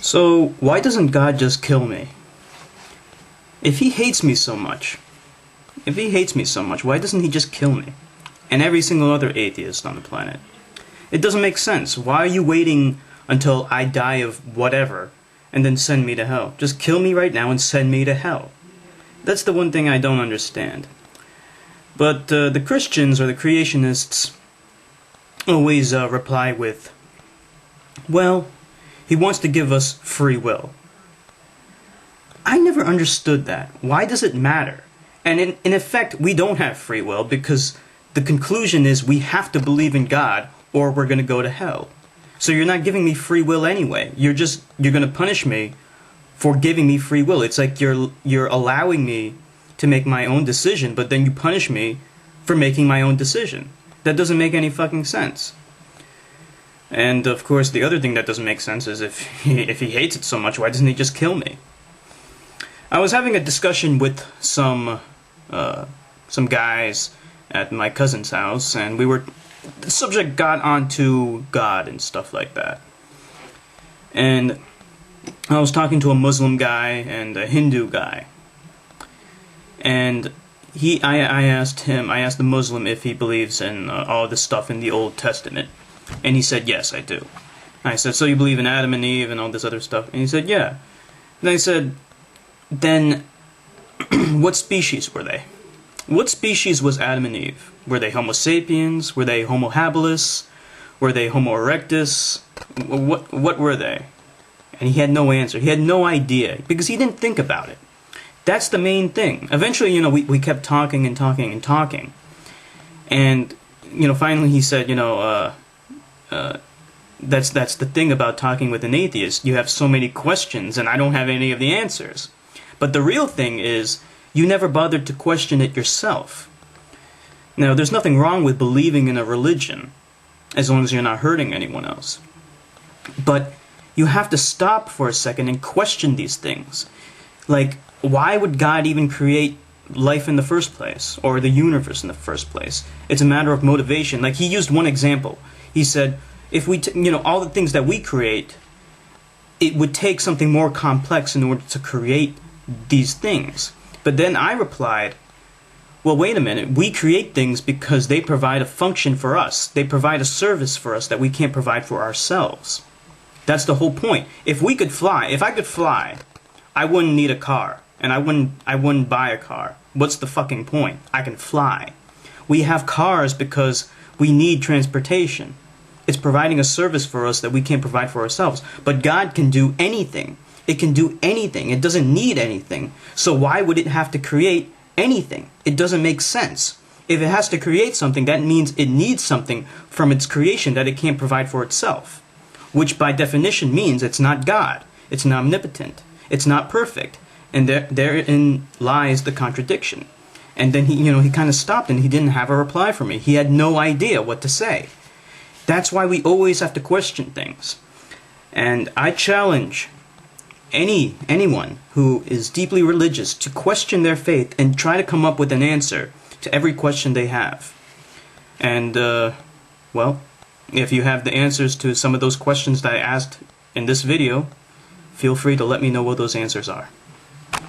So, why doesn't God just kill me? If he hates me so much, why doesn't he just kill me? And every single other atheist on the planet. It doesn't make sense. Why are you waiting until I die of whatever, and then send me to hell? Just kill me right now and send me to hell. That's the one thing I don't understand. But the Christians or the creationists always reply with, well, he wants to give us free will. I never understood that. Why does it matter? And in effect, we don't have free will because the conclusion is we have to believe in God or we're going to go to hell. So you're not giving me free will anyway. You're going to punish me for giving me free will. It's like you're allowing me to make my own decision, but then you punish me for making my own decision. That doesn't make any fucking sense. And of course, the other thing that doesn't make sense is if he hates it so much, why doesn't he just kill me? I was having a discussion with some guys at my cousin's house, and the subject got onto God and stuff like that. And I was talking to a Muslim guy and a Hindu guy. And I asked the Muslim if he believes in all this stuff in the Old Testament. And he said, yes, I do. And I said, so you believe in Adam and Eve and all this other stuff? And he said, yeah. And I said, then what species were they? What species was Adam and Eve? Were they Homo sapiens? Were they Homo habilis? Were they Homo erectus? What were they? And he had no answer. He had no idea because he didn't think about it. That's the main thing. Eventually, we kept talking and talking and talking. And, finally he said, that's the thing about talking with an atheist. You have so many questions and I don't have any of the answers. But the real thing is, you never bothered to question it yourself. Now, there's nothing wrong with believing in a religion, as long as you're not hurting anyone else. But you have to stop for a second and question these things. Like, why would God even create life in the first place, or the universe in the first place? It's a matter of motivation. Like, he used one example. He said, if we, all the things that we create, it would take something more complex in order to create these things. But then I replied, well, wait a minute. We create things because they provide a function for us. They provide a service for us that we can't provide for ourselves. That's the whole point. If I could fly, I wouldn't need a car. And I wouldn't buy a car. What's the fucking point? I can fly. We have cars because we need transportation. It's providing a service for us that we can't provide for ourselves. But God can do anything. It can do anything. It doesn't need anything. So why would it have to create anything? It doesn't make sense. If it has to create something, that means it needs something from its creation that it can't provide for itself. Which by definition means it's not God. It's not omnipotent. It's not perfect. And therein lies the contradiction. And then he kind of stopped and he didn't have a reply for me. He had no idea what to say. That's why we always have to question things. And I challenge anyone who is deeply religious to question their faith and try to come up with an answer to every question they have. And, well, if you have the answers to some of those questions that I asked in this video, feel free to let me know what those answers are.